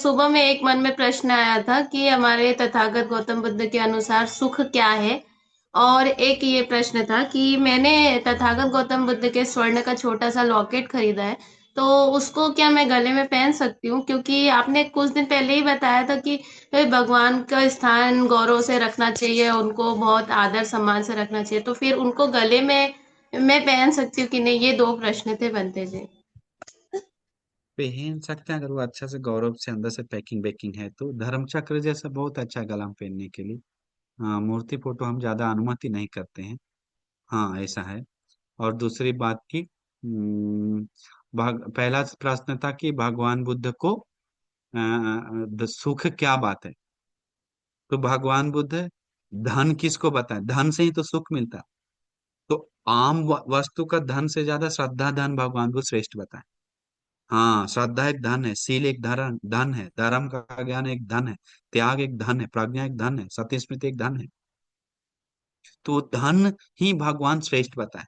सुबह में एक मन में प्रश्न आया था कि हमारे तथागत गौतम बुद्ध के अनुसार सुख क्या है। और एक ये प्रश्न था कि मैंने तथागत गौतम बुद्ध के स्वर्ण का छोटा सा लॉकेट खरीदा है, तो उसको क्या मैं गले में पहन सकती हूँ? क्योंकि आपने कुछ दिन पहले ही बताया था कि भगवान का स्थान गौरव से रखना चाहिए, उनको बहुत आदर सम्मान से रखना चाहिए, तो फिर उनको गले में मैं पहन सकती हूँ कि नहीं? ये दो प्रश्न थे बनते जी। पहन सकते हैं अगर वो अच्छा से गौरव से अंदर से पैकिंग बैकिंग है तो। धर्म चक्र जैसा बहुत अच्छा है गला में पहनने के लिए। हाँ, मूर्ति फोटो हम ज्यादा अनुमति नहीं करते हैं। हाँ, ऐसा है। और दूसरी बात की पहला प्रश्न था कि भगवान बुद्ध को सुख क्या बात है। तो भगवान बुद्ध धन किसको बताए, धन से ही तो सुख मिलता है। तो आम वस्तु का धन से ज्यादा श्रद्धा धन भगवान बुद्ध श्रेष्ठ बताए। हाँ, श्रद्धा एक धन है, शील एक धन धन है, धर्म का ज्ञान एक धन है, त्याग एक धन है, प्रज्ञा एक धन है, सत्य स्मृति एक धन है। तो धन ही भगवान श्रेष्ठ बताए।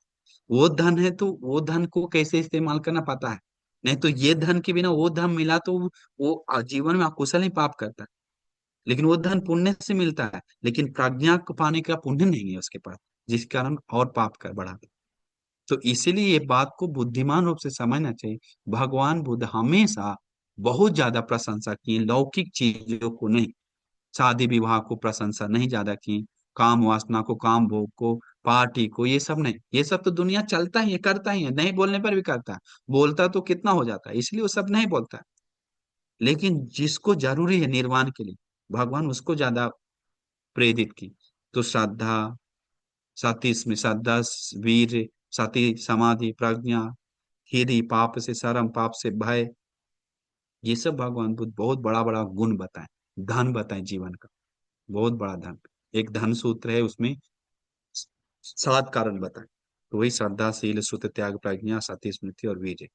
वो धन है तो वो धन को कैसे इस्तेमाल करना पता है। नहीं तो ये धन के बिना वो धन मिला तो वो जीवन में अकुशल ही पाप करता है। लेकिन वो धन पुण्य से मिलता है, लेकिन प्रज्ञा को पाने का पुण्य नहीं है उसके पास, जिस कारण और पाप कर बढ़ाता है। तो इसीलिए ये बात को बुद्धिमान रूप से समझना चाहिए। भगवान बुद्ध हमेशा बहुत ज्यादा प्रशंसा की लौकिक चीजों को नहीं, शादी विवाह को प्रशंसा नहीं ज्यादा की, काम वासना को, काम भोग को, पार्टी को, ये सब नहीं। ये सब तो दुनिया चलता ही है, करता ही है, नहीं बोलने पर भी करता है। बोलता तो कितना हो जाता है, इसलिए वो सब नहीं बोलता है। लेकिन जिसको जरूरी है निर्वाण के लिए, भगवान उसको ज्यादा प्रेरित की। तो श्रद्धा, सती इसमें श्रद्धा, वीर, सती समाधि, प्रज्ञा, खीरी, पाप से शर्म, पाप से भय, ये सब भगवान बुद्ध बहुत बड़ा बड़ा गुण बताए, धन बताए जीवन का। बहुत बड़ा धन, एक धन सूत्र है उसमें 7 कारण बताए। तो वही श्रद्धा, शील, सुत, त्याग, प्रज्ञा, सती, स्मृति और वीर्य।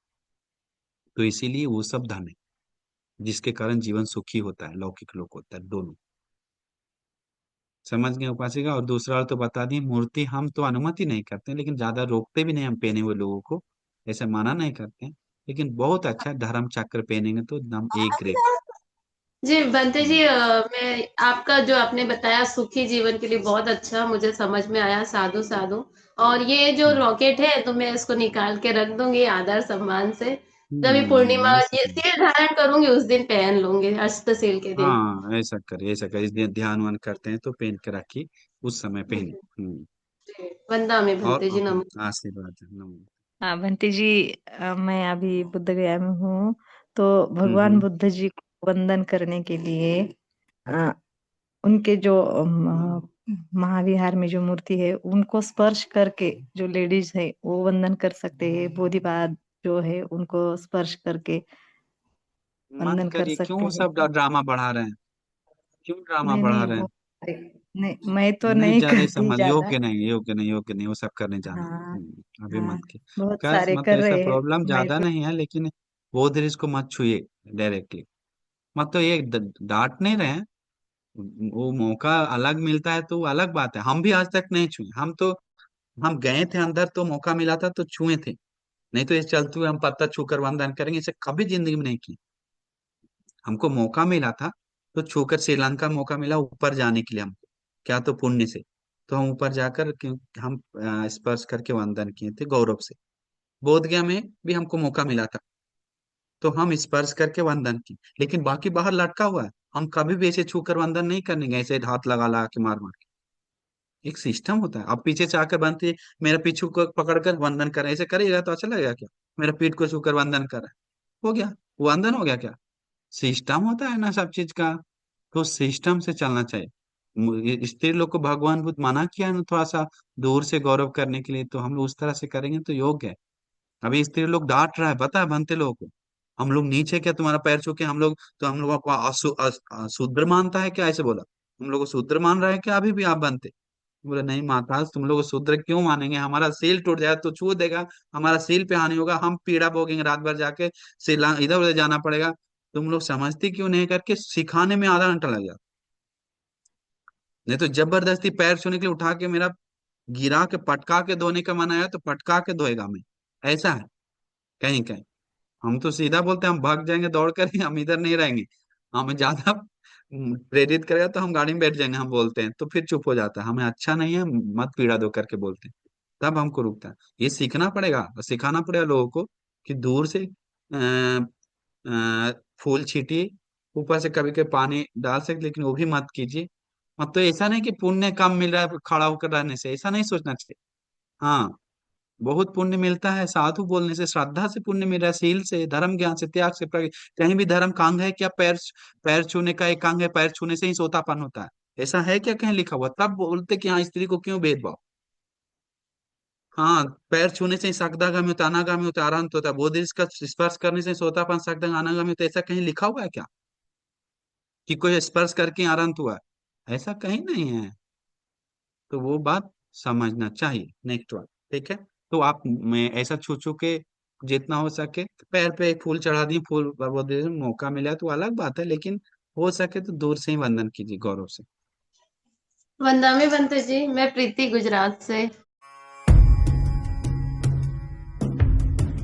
तो इसीलिए वो सब धन है जिसके कारण जीवन सुखी होता है, लौकिक लोक होता है, दोनों। समझ गए उपासिका? और दूसरा तो बता दिए, मूर्ति हम तो अनुमति नहीं करते, लेकिन ज्यादा रोकते भी नहीं हम पहने हुए लोगों को, ऐसे माना नहीं करते हैं। लेकिन बहुत अच्छा धर्म चक्र पहनेंगे तो एकदम ए ग्रेड। जी बनते जी, मैं आपका जो आपने बताया सुखी जीवन के लिए बहुत अच्छा मुझे समझ में आया। साधु साधु। और ये जो रॉकेट है तो मैं इसको निकाल के रख दूंगी आदर सम्मान से। जब ये पूर्णिमा ऐसा ये करें। सील धारण करूंगी उस दिन पहन लूंगी, अष्टसील के दिन। हाँ, ऐसा करे, ऐसा करे, इसलिए ध्यान वान करते हैं तो पहन के रखिए, उस समय पहने। वंदा में और बनते जी, नमः। आशीर्वाद है, हाँ बंटी जी, मैं अभी बुद्ध गया में हूँ। तो भगवान हम्म। बुद्ध जी को वंदन करने के लिए अ, उनके जो महाविहार में जो मूर्ति है उनको स्पर्श करके जो लेडीज है वो वंदन कर सकते हैं। बोधिपाद जो है उनको स्पर्श करके मत वंदन कर करिए, सकते क्यों हैं। सब ड्रामा बढ़ा रहे हैं? क्यों ड्रामा नहीं बढ़ा नहीं, रहे हैं? वो नहीं, मैं तो नहीं, नहीं ज्यादा करती समझ, ज्यादा। योग्य नहीं, योग्य नहीं, योग्य नहीं वो सब करने जाना। हाँ अभी हाँ, मत की बहुत कर, सारे मतलब कर ऐसा रहे हैं। प्रॉब्लम मैं ज्यादा तो नहीं है, लेकिन वो दृश्य को मत छुइए डायरेक्टली। मत तो ये डांट नहीं रहे हैं, वो मौका अलग मिलता है तो वो अलग बात है। हम भी आज तक नहीं छुए, हम तो हम गए थे अंदर तो मौका मिला था तो छुए थे। नहीं तो ये चलते हुए हम पत्ता छूकर वंदन करेंगे, इसे कभी जिंदगी में नहीं की। हमको मौका मिला था तो छूकर, श्रीलंका मौका मिला ऊपर जाने के लिए हमको, क्या तो पुण्य से। तो हम ऊपर जाकर हम स्पर्श करके वंदन किए थे गौरव से। बोध गया में भी हमको मौका मिला था तो हम स्पर्श करके वंदन की। लेकिन बाकी बाहर लटका हुआ है, हम कभी भी ऐसे छूकर वंदन नहीं करेंगे, ऐसे हाथ लगा लगा के मार मार के। एक सिस्टम होता है। अब पीछे से आकर बनती, मेरा पीछू को पकड़कर वंदन कर, ऐसे करेगा तो अच्छा लगेगा क्या? मेरा पीठ को छूकर वंदन कर रहा है, हो गया वंदन, हो गया क्या? सिस्टम होता है ना सब चीज का, तो सिस्टम से चलना चाहिए। स्त्री लोग को भगवान बुद्ध मना किया है ना थोड़ा सा दूर से गौरव करने के लिए, तो हम लोग उस तरह से करेंगे तो योग्य है। अभी स्त्री लोग डांट रहा है, पता है बनते लोगों को, हम लोग नीचे क्या तुम्हारा पैर छू के हम लोग, तो हम लोगों को शूद्र मानता है क्या, ऐसे बोला। हम लोग को शूद्र मान रहा है क्या अभी भी आप बनते? बोले नहीं माता, तुम लोग को शूद्र क्यों मानेंगे, हमारा सील टूट जाए तो छू देगा, हमारा सील पे हानि होगा, हम पीड़ा भोगेंगे रात भर जाके, सिला इधर उधर जाना पड़ेगा। तुम लोग समझते क्यों नहीं, करके सिखाने में आधा घंटा लग जाता। नहीं तो जबरदस्ती पैर छूने के लिए उठा के मेरा गिरा के पटका के धोने का मन आया तो पटका के धोएगा मैं, ऐसा है कहीं कहीं। हम तो सीधा बोलते हैं हम भाग जाएंगे दौड़ कर ही, हम इधर नहीं रहेंगे। हमें ज्यादा प्रेरित करेगा तो हम गाड़ी में बैठ जाएंगे, हम बोलते हैं तो फिर चुप हो जाता है, हमें अच्छा नहीं है मत पीड़ा दो करके बोलते हैं, तब हमको रुकता है। ये सीखना पड़ेगा और सिखाना पड़ेगा लोगों को कि दूर से फूल छीटिए, ऊपर से कभी कभी पानी डाल सकते, लेकिन वो भी मत कीजिए। मत तो ऐसा नहीं कि पुण्य कम मिल रहा है खड़ा होकर रहने से, ऐसा नहीं सोचना चाहिए। हाँ, बहुत पुण्य मिलता है साधु बोलने से, श्रद्धा से पुण्य मिल रहा है, शील से, धर्म ज्ञान से, त्याग से। कहीं भी धर्म का अंग है क्या पैर, पैर छूने का एक अंग है, पैर छूने से ही सोतापन होता है, ऐसा है क्या कहीं लिखा हुआ? तब बोलते कि हाँ स्त्री को क्यों भेदभाव। हाँ, पैर छूने से ही सकदागामी होता है, अनागामी होता है, अरहंत होता है, बोधि का स्पर्श करने से ही सोतापन सकदागा अनागामी होता है, ऐसा कहीं लिखा हुआ है क्या कि कोई स्पर्श करके अरहंत हुआ है? ऐसा कहीं नहीं है। तो वो बात समझना चाहिए। नेक्स्ट वन, ठीक है। तो आप मैं ऐसा छू छू के जितना हो सके पैर पे एक फूल चढ़ा दिए, फूल वो दे मौका मिला तो अलग बात है, लेकिन हो सके तो दूर से ही वंदन कीजिए, गौरव से। वंदामी बनते जी, मैं प्रीति गुजरात से।